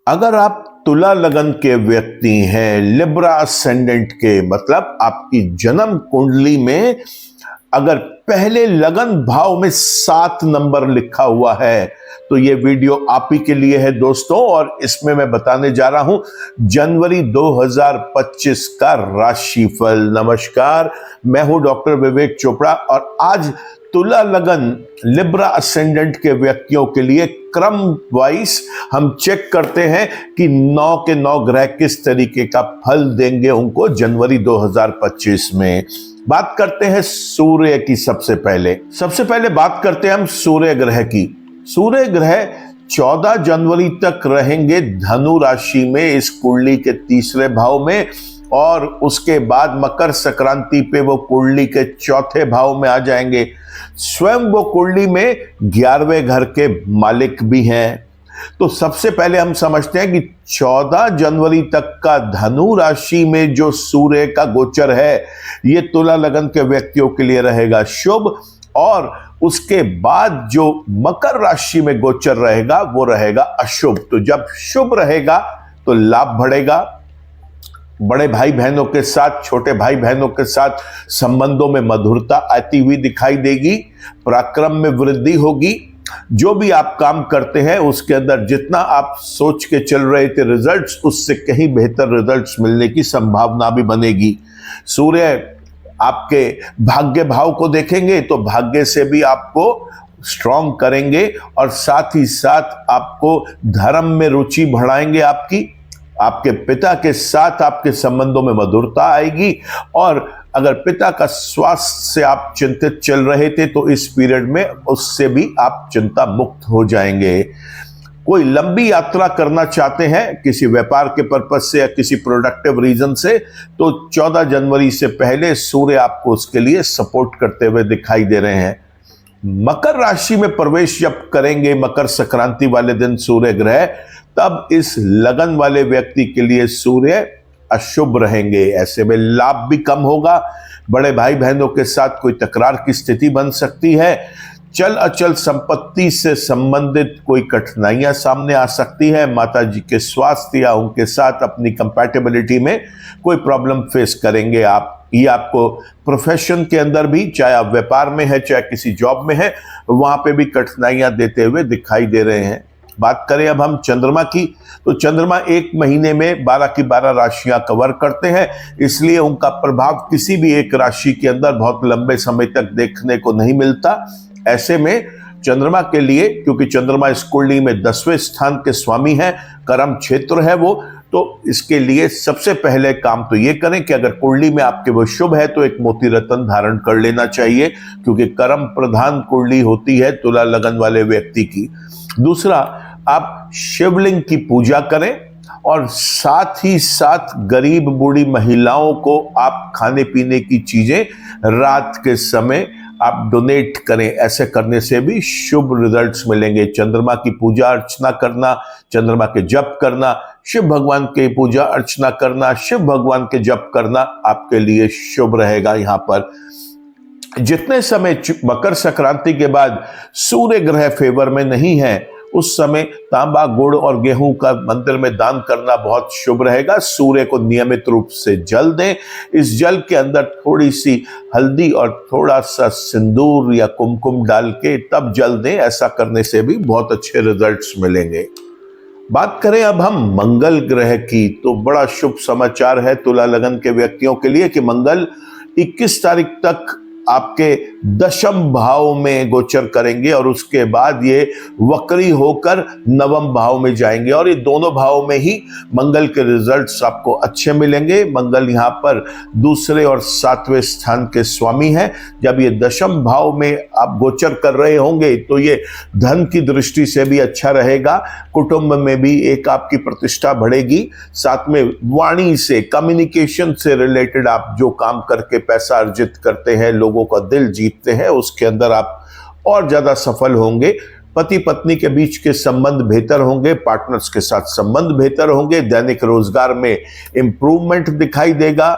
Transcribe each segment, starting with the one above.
अगर आप तुला लगन के व्यक्ति हैं, लिब्रा असेंडेंट के, मतलब आपकी जन्म कुंडली में अगर पहले लगन भाव में 7 नंबर लिखा हुआ है तो ये वीडियो आप ही के लिए है दोस्तों। और इसमें मैं बताने जा रहा हूं जनवरी 2025 का राशिफल। नमस्कार, मैं हूं डॉक्टर विवेक चोपड़ा और आज तुला लगन लिब्रा असेंडेंट के व्यक्तियों के लिए क्रम वाइज हम चेक करते हैं कि 9 के 9 ग्रह किस तरीके का फल देंगे उनको जनवरी 2025 में। बात करते हैं सूर्य की। सबसे पहले बात करते हैं हम सूर्य ग्रह की। सूर्य ग्रह 14 जनवरी तक रहेंगे धनु राशि में, इस कुंडली के तीसरे भाव में, और उसके बाद मकर संक्रांति पे वो कुंडली के चौथे भाव में आ जाएंगे। स्वयं वो कुंडली में 11वें घर के मालिक भी हैं। तो सबसे पहले हम समझते हैं कि 14 जनवरी तक का धनु राशि में जो सूर्य का गोचर है ये तुला लगन के व्यक्तियों के लिए रहेगा शुभ, और उसके बाद जो मकर राशि में गोचर रहेगा वो रहेगा अशुभ। तो जब शुभ रहेगा तो लाभ बढ़ेगा, बड़े भाई बहनों के साथ, छोटे भाई बहनों के साथ संबंधों में मधुरता आती हुई दिखाई देगी, पराक्रम में वृद्धि होगी। जो भी आप काम करते हैं उसके अंदर जितना आप सोच के चल रहे थे रिजल्ट्स, उससे कहीं बेहतर रिजल्ट्स मिलने की संभावना भी बनेगी। सूर्य आपके भाग्य भाव को देखेंगे तो भाग्य से भी आपको स्ट्रॉन्ग करेंगे और साथ ही साथ आपको धर्म में रुचि बढ़ाएंगे। आपके पिता के साथ आपके संबंधों में मधुरता आएगी, और अगर पिता का स्वास्थ्य से आप चिंतित चल रहे थे तो इस पीरियड में उससे भी आप चिंता मुक्त हो जाएंगे। कोई लंबी यात्रा करना चाहते हैं किसी व्यापार के पर्पज से या किसी प्रोडक्टिव रीजन से, तो 14 जनवरी से पहले सूर्य आपको उसके लिए सपोर्ट करते हुए दिखाई दे रहे हैं। मकर राशि में प्रवेश जब करेंगे मकर संक्रांति वाले दिन सूर्य ग्रह, तब इस लगन वाले व्यक्ति के लिए सूर्य अशुभ रहेंगे। ऐसे में लाभ भी कम होगा, बड़े भाई बहनों के साथ कोई तकरार की स्थिति बन सकती है, चल अचल संपत्ति से संबंधित कोई कठिनाइयां सामने आ सकती है, माता जी के स्वास्थ्य या उनके साथ अपनी कंपैटिबिलिटी में कोई प्रॉब्लम फेस करेंगे आप। ये आपको प्रोफेशन के अंदर भी, चाहे आप व्यापार में है चाहे किसी जॉब में है, वहां पे भी कठिनाइयां देते हुए दिखाई दे रहे हैं। बात करें अब हम चंद्रमा की, तो चंद्रमा एक महीने में 12 की 12 राशियां कवर करते हैं, इसलिए उनका प्रभाव किसी भी एक राशि के अंदर बहुत लंबे समय तक देखने को नहीं मिलता। ऐसे में चंद्रमा के लिए, क्योंकि चंद्रमा इस कुंडली में 10वें स्थान के स्वामी हैं, कर्म क्षेत्र है वो, तो इसके लिए सबसे पहले काम तो ये करें कि अगर कुंडली में आपके वो शुभ है तो एक मोती रत्न धारण कर लेना चाहिए, क्योंकि कर्म प्रधान कुंडली होती है तुला लगन वाले व्यक्ति की। दूसरा, आप शिवलिंग की पूजा करें और साथ ही साथ गरीब बूढ़ी महिलाओं को आप खाने पीने की चीजें रात के समय आप डोनेट करें। ऐसे करने से भी शुभ रिजल्ट्स मिलेंगे। चंद्रमा की पूजा अर्चना करना, चंद्रमा के जप करना, शिव भगवान की पूजा अर्चना करना, शिव भगवान के जप करना आपके लिए शुभ रहेगा। यहाँ पर जितने समय मकर संक्रांति के बाद सूर्य ग्रह फेवर में नहीं है, उस समय तांबा, गुड़ और गेहूं का मंदिर में दान करना बहुत शुभ रहेगा। सूर्य को नियमित रूप से जल दें, इस जल के अंदर थोड़ी सी हल्दी और थोड़ा सा सिंदूर या कुमकुम डाल के तब जल दें। ऐसा करने से भी बहुत अच्छे रिजल्ट्स मिलेंगे। बात करें अब हम मंगल ग्रह की, तो बड़ा शुभ समाचार है तुला लगन के व्यक्तियों के लिए कि मंगल 21 तारीख तक आपके 10वें भाव में गोचर करेंगे और उसके बाद ये वक्री होकर 9वें भाव में जाएंगे, और ये दोनों भाव में ही मंगल के रिजल्ट्स आपको अच्छे मिलेंगे। मंगल यहाँ पर 2 और 7वें स्थान के स्वामी हैं। जब ये 10वें भाव में आप गोचर कर रहे होंगे तो ये धन की दृष्टि से भी अच्छा रहेगा, कुटुंब में भी एक आपकी प्रतिष्ठा बढ़ेगी, साथ में वाणी से, कम्युनिकेशन से रिलेटेड आप जो काम करके पैसा अर्जित करते हैं, लोगों का दिल जीतते हैं, उसके अंदर आप और ज्यादा सफल होंगे। पति पत्नी के बीच के संबंध बेहतर होंगे, पार्टनर्स के साथ संबंध बेहतर होंगे, दैनिक रोजगार में इंप्रूवमेंट दिखाई देगा,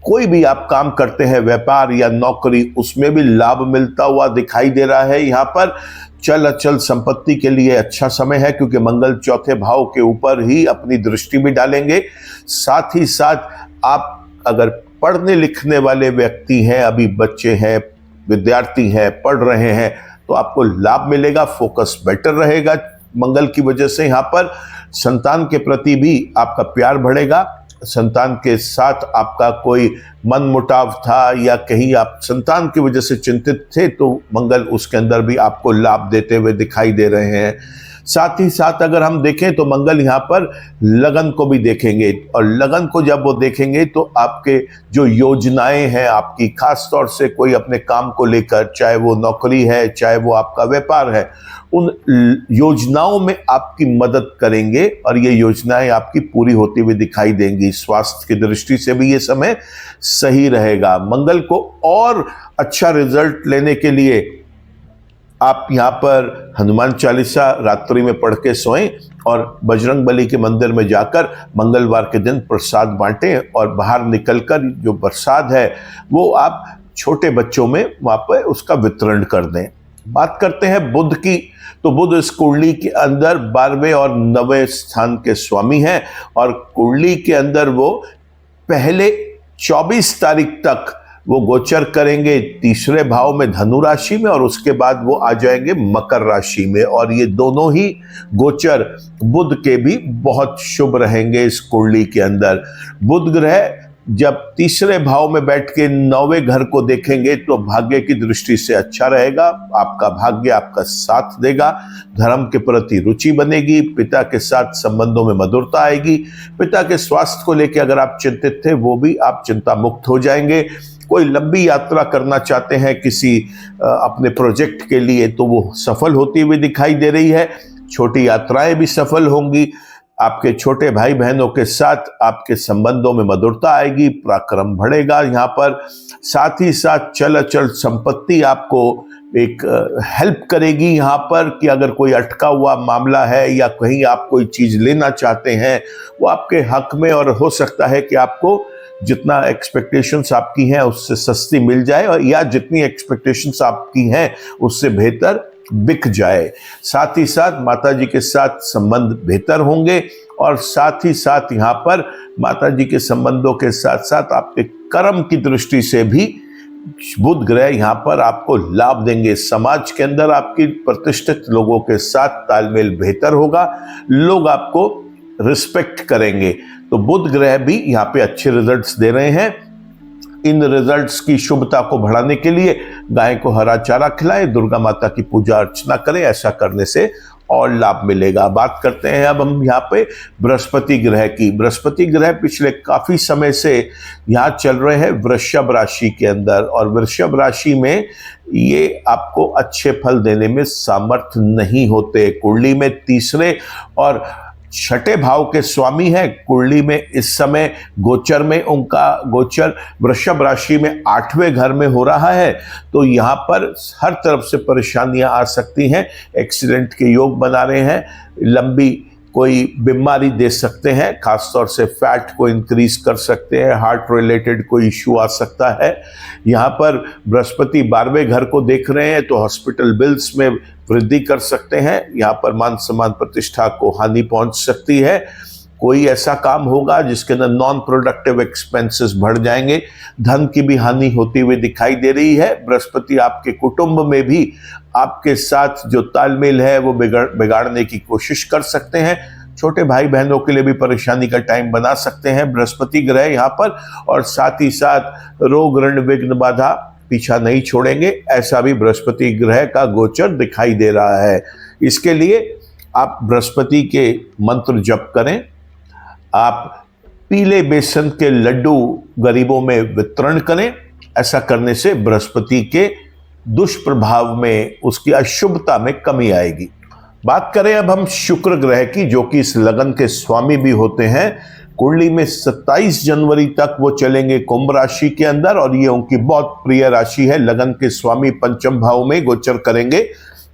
कोई भी आप काम करते हैं, व्यापार या नौकरी, उसमें भी लाभ मिलता हुआ दिखाई दे रहा है। यहाँ पर चल अचल संपत्ति के लिए अच्छा समय है, क्योंकि मंगल चौथे भाव के ऊपर ही अपनी दृष्टि भी डालेंगे। साथ ही साथ आप अगर पढ़ने लिखने वाले व्यक्ति हैं, अभी बच्चे हैं, विद्यार्थी हैं, पढ़ रहे हैं, तो आपको लाभ मिलेगा, फोकस बेटर रहेगा मंगल की वजह से। यहाँ पर संतान के प्रति भी आपका प्यार बढ़ेगा। संतान के साथ आपका कोई मनमुटाव था या कहीं आप संतान की वजह से चिंतित थे, तो मंगल उसके अंदर भी आपको लाभ देते हुए दिखाई दे रहे हैं। साथ ही साथ अगर हम देखें तो मंगल यहाँ पर लगन को भी देखेंगे, और लगन को जब वो देखेंगे तो आपके जो योजनाएं हैं आपकी, खास तौर से कोई अपने काम को लेकर, चाहे वो नौकरी है, चाहे वो आपका व्यापार है, उन योजनाओं में आपकी मदद करेंगे और ये योजनाएं आपकी पूरी होती हुई दिखाई देंगी। स्वास्थ्य की दृष्टि से भी ये समय सही रहेगा। मंगल को और अच्छा रिजल्ट लेने के लिए आप यहाँ पर हनुमान चालीसा रात्रि में पढ़ के सोएं और बजरंग बली के मंदिर में जाकर मंगलवार के दिन प्रसाद बांटें, और बाहर निकलकर जो प्रसाद है वो आप छोटे बच्चों में वहाँ पर उसका वितरण कर दें। बात करते हैं बुध की, तो बुध इस कुंडली के अंदर 12वें और 9वें स्थान के स्वामी हैं, और कुंडली के अंदर वो पहले 24 तारीख तक वो गोचर करेंगे तीसरे भाव में धनु राशि में, और उसके बाद वो आ जाएंगे मकर राशि में। और ये दोनों ही गोचर बुध के भी बहुत शुभ रहेंगे इस कुंडली के अंदर। बुध ग्रह जब तीसरे भाव में बैठ के 9वें घर को देखेंगे तो भाग्य की दृष्टि से अच्छा रहेगा। आपका भाग्य आपका साथ देगा, धर्म के प्रति रुचि बनेगी, पिता के साथ संबंधों में मधुरता आएगी। पिता के स्वास्थ्य को लेकर अगर आप चिंतित थे, वो भी आप चिंता मुक्त हो जाएंगे। कोई लंबी यात्रा करना चाहते हैं किसी अपने प्रोजेक्ट के लिए, तो वो सफल होती हुई दिखाई दे रही है। छोटी यात्राएं भी सफल होंगी। आपके छोटे भाई बहनों के साथ आपके संबंधों में मधुरता आएगी, पराक्रम बढ़ेगा यहाँ पर। साथ ही साथ चल अचल संपत्ति आपको एक हेल्प करेगी यहाँ पर, कि अगर कोई अटका हुआ मामला है या कहीं आप कोई चीज़ लेना चाहते हैं, वो आपके हक में, और हो सकता है कि आपको जितना एक्सपेक्टेशंस आपकी हैं उससे सस्ती मिल जाए, और या जितनी एक्सपेक्टेशंस आपकी हैं उससे बेहतर बिक जाए। साथ ही साथ माता जी के साथ संबंध बेहतर होंगे, और साथ ही साथ यहाँ पर माता जी के संबंधों के साथ साथ आपके कर्म की दृष्टि से भी बुध ग्रह यहाँ पर आपको लाभ देंगे। समाज के अंदर आपकी प्रतिष्ठित लोगों के साथ तालमेल बेहतर होगा, लोग आपको रिस्पेक्ट करेंगे। तो बुध ग्रह भी यहाँ पे अच्छे रिजल्ट्स दे रहे हैं। इन रिजल्ट्स की शुभता को बढ़ाने के लिए गाय को हरा चारा खिलाएं, दुर्गा माता की पूजा अर्चना करें, ऐसा करने से और लाभ मिलेगा। बात करते हैं अब हम यहाँ पे बृहस्पति ग्रह की। बृहस्पति ग्रह पिछले काफी समय से यहाँ चल रहे हैं वृषभ राशि के अंदर, और वृषभ राशि में ये आपको अच्छे फल देने में सामर्थ्य नहीं होते। कुंडली में तीसरे और छठे भाव के स्वामी हैं। कुंडली में इस समय गोचर में उनका गोचर वृषभ राशि में 8वें घर में हो रहा है, तो यहाँ पर हर तरफ से परेशानियां आ सकती हैं। एक्सीडेंट के योग बना रहे हैं, लंबी कोई बीमारी दे सकते हैं, खासतौर से फैट को इंक्रीज कर सकते हैं, हार्ट रिलेटेड कोई इशू आ सकता है। यहाँ पर बृहस्पति 12वें घर को देख रहे हैं, तो हॉस्पिटल बिल्स में वृद्धि कर सकते हैं। यहाँ पर मान सम्मान प्रतिष्ठा को हानि पहुंच सकती है। कोई ऐसा काम होगा जिसके अंदर नॉन प्रोडक्टिव एक्सपेंसेस बढ़ जाएंगे, धन की भी हानि होती हुई दिखाई दे रही है। बृहस्पति आपके कुटुंब में भी आपके साथ जो तालमेल है वो बिगाड़ने की कोशिश कर सकते हैं। छोटे भाई बहनों के लिए भी परेशानी का टाइम बना सकते हैं बृहस्पति ग्रह यहाँ पर, और साथ ही साथ रोग ऋण विघ्न बाधा पीछा नहीं छोड़ेंगे, ऐसा भी बृहस्पति ग्रह का गोचर दिखाई दे रहा है। इसके लिए आप बृहस्पति के मंत्र जप करें, आप पीले बेसन के लड्डू गरीबों में वितरण करें। ऐसा करने से बृहस्पति के दुष्प्रभाव में, उसकी अशुभता में कमी आएगी। बात करें अब हम शुक्र ग्रह की, जो कि इस लगन के स्वामी भी होते हैं। कुंडली में 27 जनवरी तक वो चलेंगे कुंभ राशि के अंदर, और ये उनकी बहुत प्रिय राशि है। लगन के स्वामी पंचम भाव में गोचर करेंगे।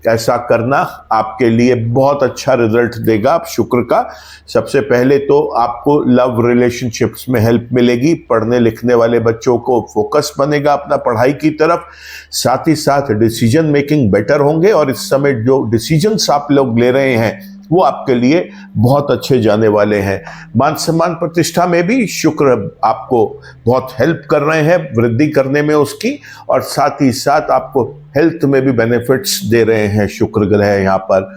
ऐसा करना आपके लिए बहुत अच्छा रिजल्ट देगा शुक्र का। सबसे पहले तो आपको लव रिलेशनशिप्स में हेल्प मिलेगी, पढ़ने लिखने वाले बच्चों को फोकस बनेगा अपना पढ़ाई की तरफ, साथ ही साथ डिसीजन मेकिंग बेटर होंगे और इस समय जो डिसीजंस आप लोग ले रहे हैं वो आपके लिए बहुत अच्छे जाने वाले हैं। मान सम्मान प्रतिष्ठा में भी शुक्र आपको बहुत हेल्प कर रहे हैं वृद्धि करने में उसकी, और साथ ही साथ आपको हेल्थ में भी बेनिफिट्स दे रहे हैं शुक्र ग्रह। यहाँ पर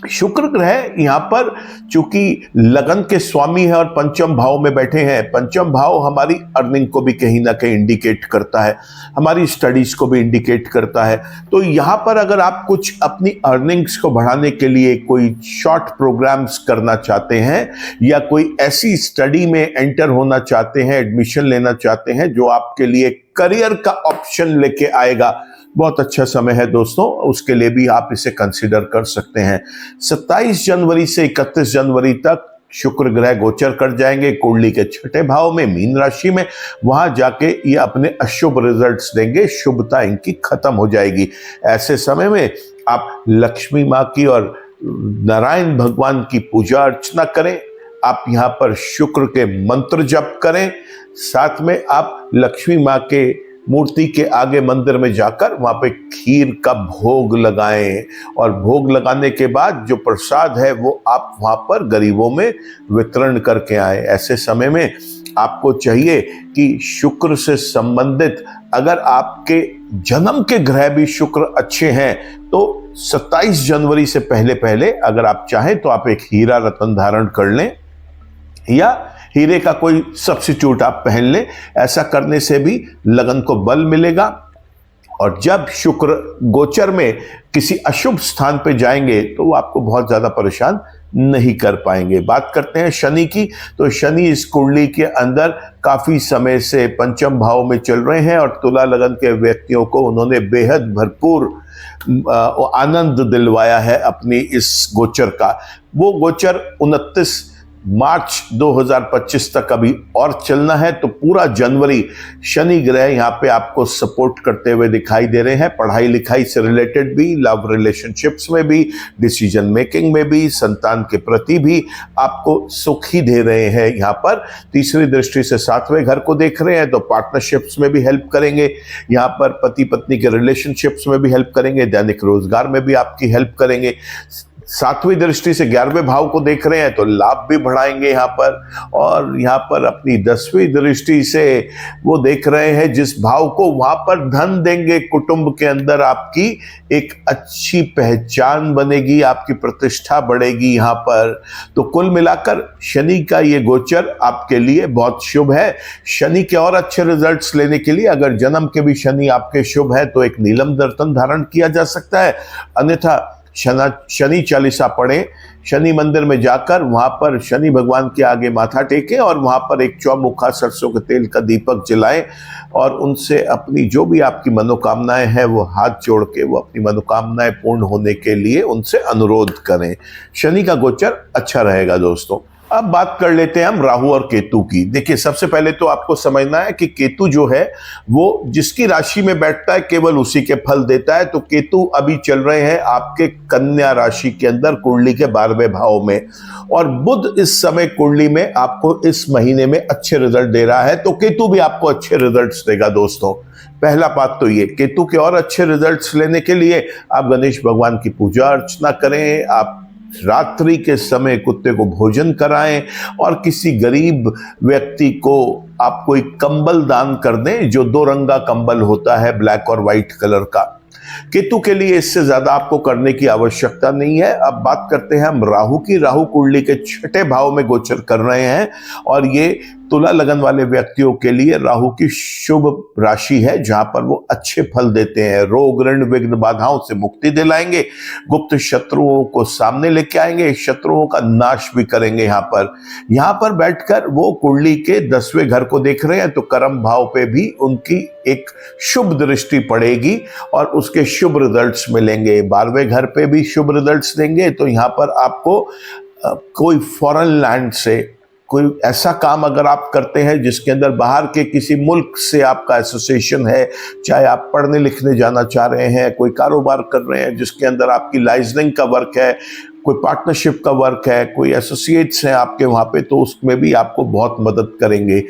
शुक्र ग्रह यहाँ पर चूंकि लगन के स्वामी है और पंचम भाव में बैठे हैं, पंचम भाव हमारी अर्निंग को भी कहीं ना कहीं इंडिकेट करता है, हमारी स्टडीज को भी इंडिकेट करता है। तो यहाँ पर अगर आप कुछ अपनी अर्निंग्स को बढ़ाने के लिए कोई शॉर्ट प्रोग्राम्स करना चाहते हैं या कोई ऐसी स्टडी में एंटर होना चाहते हैं, एडमिशन लेना चाहते हैं जो आपके लिए करियर का ऑप्शन लेके आएगा, बहुत अच्छा समय है दोस्तों, उसके लिए भी आप इसे कंसीडर कर सकते हैं। 27 जनवरी से 31 जनवरी तक शुक्र ग्रह गोचर कर जाएंगे कुंडली के छठे भाव में मीन राशि में। वहां जाके ये अपने अशुभ रिजल्ट्स देंगे, शुभता इनकी खत्म हो जाएगी। ऐसे समय में आप लक्ष्मी माँ की और नारायण भगवान की पूजा अर्चना करें, आप यहाँ पर शुक्र के मंत्र जप करें, साथ में आप लक्ष्मी माँ के मूर्ति के आगे मंदिर में जाकर वहां पे खीर का भोग लगाएं और भोग लगाने के बाद जो प्रसाद है वो आप वहां पर गरीबों में वितरण करके आए। ऐसे समय में आपको चाहिए कि शुक्र से संबंधित अगर आपके जन्म के ग्रह भी शुक्र अच्छे हैं तो 27 जनवरी से पहले पहले अगर आप चाहें तो आप एक हीरा रत्न धारण कर लें या हीरे का कोई सब्स्टिट्यूट आप पहन लें। ऐसा करने से भी लगन को बल मिलेगा। और जब शुक्र गोचर में किसी अशुभ स्थान पे जाएंगे तो वो आपको बहुत ज्यादा परेशान नहीं कर पाएंगे। बात करते हैं शनि की, तो शनि इस कुंडली के अंदर काफी समय से पंचम भाव में चल रहे हैं और तुला लगन के व्यक्तियों को उन्होंने बेहद भरपूर आनंद दिलवाया है अपनी इस गोचर का। वो गोचर 29 मार्च 2025 तक अभी और चलना है, तो पूरा जनवरी शनि ग्रह यहाँ पे आपको सपोर्ट करते हुए दिखाई दे रहे हैं। पढ़ाई लिखाई से रिलेटेड भी, लव रिलेशनशिप्स में भी, डिसीजन मेकिंग में भी, संतान के प्रति भी आपको सुख ही दे रहे हैं। यहाँ पर तीसरी दृष्टि से 7वें घर को देख रहे हैं तो पार्टनरशिप्स में भी हेल्प करेंगे, यहाँ पर पति पत्नी के रिलेशनशिप्स में भी हेल्प करेंगे, दैनिक रोजगार में भी आपकी हेल्प करेंगे। 7वीं दृष्टि से 11वें भाव को देख रहे हैं तो लाभ भी बढ़ाएंगे यहाँ पर। और यहाँ पर अपनी 10वीं दृष्टि से वो देख रहे हैं जिस भाव को, वहां पर धन देंगे, कुटुंब के अंदर आपकी एक अच्छी पहचान बनेगी, आपकी प्रतिष्ठा बढ़ेगी यहाँ पर। तो कुल मिलाकर शनि का ये गोचर आपके लिए बहुत शुभ है। शनि के और अच्छे रिजल्ट्स लेने के लिए अगर जन्म के भी शनि आपके शुभ है तो एक नीलम दर्पण धारण किया जा सकता है, अन्यथा शनि चालीसा पढ़ें, शनि मंदिर में जाकर वहां पर शनि भगवान के आगे माथा टेकें और वहां पर एक चौमुखा सरसों के तेल का दीपक जलाएं और उनसे अपनी जो भी आपकी मनोकामनाएं हैं वो हाथ जोड़ के वो अपनी मनोकामनाएं पूर्ण होने के लिए उनसे अनुरोध करें। शनि का गोचर अच्छा रहेगा दोस्तों। अब बात कर लेते हैं हम राहु और केतु की। देखिए, सबसे पहले तो आपको समझना है कि केतु जो है वो जिसकी राशि में बैठता है केवल उसी के फल देता है। तो केतु अभी चल रहे हैं आपके कन्या राशि के अंदर कुंडली के 12वें भाव में, और बुध इस समय कुंडली में आपको इस महीने में अच्छे रिजल्ट दे रहा है, तो केतु भी आपको अच्छे रिजल्ट्स देगा दोस्तों। पहला बात तो ये, केतु के और अच्छे रिजल्ट्स लेने के लिए आप गणेश भगवान की पूजा अर्चना करें, आप रात्रि के समय कुत्ते को भोजन कराएं और किसी गरीब व्यक्ति को आप कोई कंबल दान कर दें, जो 2 रंगा कंबल होता है, ब्लैक और व्हाइट कलर का। केतु के लिए इससे ज्यादा आपको करने की आवश्यकता नहीं है। अब बात करते हैं हम राहु की। राहु कुंडली के 6ठे भाव में गोचर कर रहे हैं और ये तुला लगन वाले व्यक्तियों के लिए राहु की शुभ राशि है, जहां पर वो अच्छे फल देते हैं। रोग ऋण विघ्न बाधाओं से मुक्ति दिलाएंगे, गुप्त शत्रुओं को सामने लेके आएंगे, शत्रुओं का नाश भी करेंगे। यहाँ पर बैठकर वो कुंडली के 10वें घर को देख रहे हैं, तो कर्म भाव पे भी उनकी एक शुभ दृष्टि पड़ेगी और उसके शुभ रिजल्ट्स मिलेंगे। 12वें घर पे भी शुभ रिजल्ट्स देंगे। तो यहाँ पर आपको कोई फॉरेन लैंड से कोई ऐसा काम अगर आप करते हैं जिसके अंदर बाहर के किसी मुल्क से आपका एसोसिएशन है, चाहे आप पढ़ने लिखने जाना चाह रहे हैं, कोई कारोबार कर रहे हैं जिसके अंदर आपकी लाइसेंसिंग का वर्क है, कोई पार्टनरशिप का वर्क है, कोई एसोसिएट्स हैं आपके वहाँ पे, तो उसमें भी आपको बहुत मदद करेंगे।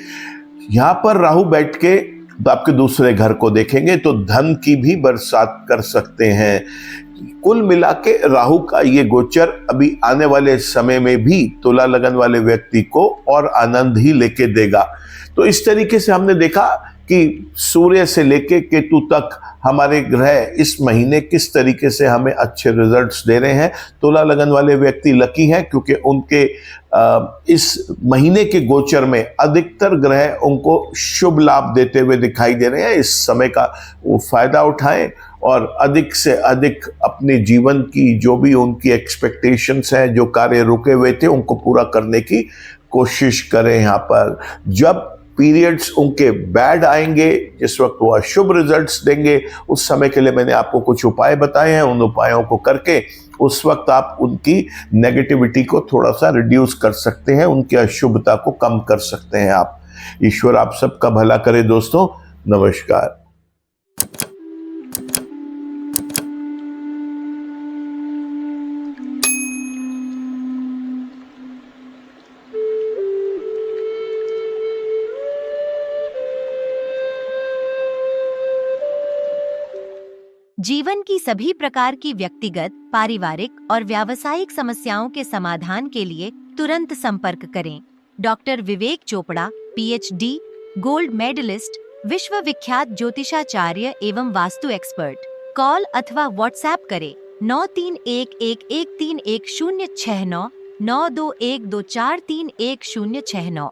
यहाँ पर राहु बैठ के आपके दूसरे घर को देखेंगे तो धन की भी बरसात कर सकते हैं। कुल मिला के राहु का ये गोचर अभी आने वाले समय में भी तुला लगन वाले व्यक्ति को और आनंद ही लेके देगा। तो इस तरीके से हमने देखा कि सूर्य से लेके केतु तक हमारे ग्रह इस महीने किस तरीके से हमें अच्छे रिजल्ट्स दे रहे हैं। तुला लगन वाले व्यक्ति लकी हैं क्योंकि उनके इस महीने के गोचर में अधिकतर ग्रह उनको शुभ लाभ देते हुए दिखाई दे रहे हैं। इस समय का वो फायदा उठाएं और अधिक से अधिक अपने जीवन की जो भी उनकी एक्सपेक्टेशंस हैं, जो कार्य रुके हुए थे, उनको पूरा करने की कोशिश करें। यहाँ पर जब पीरियड्स उनके बैड आएंगे, जिस वक्त वो अशुभ रिजल्ट्स देंगे, उस समय के लिए मैंने आपको कुछ उपाय बताए हैं। उन उपायों को करके उस वक्त आप उनकी नेगेटिविटी को थोड़ा सा रिड्यूस कर सकते हैं, उनकी अशुभता को कम कर सकते हैं आप। ईश्वर आप सबका भला करे दोस्तों। नमस्कार। जीवन की सभी प्रकार की व्यक्तिगत, पारिवारिक और व्यावसायिक समस्याओं के समाधान के लिए तुरंत संपर्क करें। डॉक्टर विवेक चोपड़ा, पीएचडी, गोल्ड मेडलिस्ट, विश्व विख्यात ज्योतिषाचार्य एवं वास्तु एक्सपर्ट। कॉल अथवा व्हाट्सएप करें 9311131069 9212431069।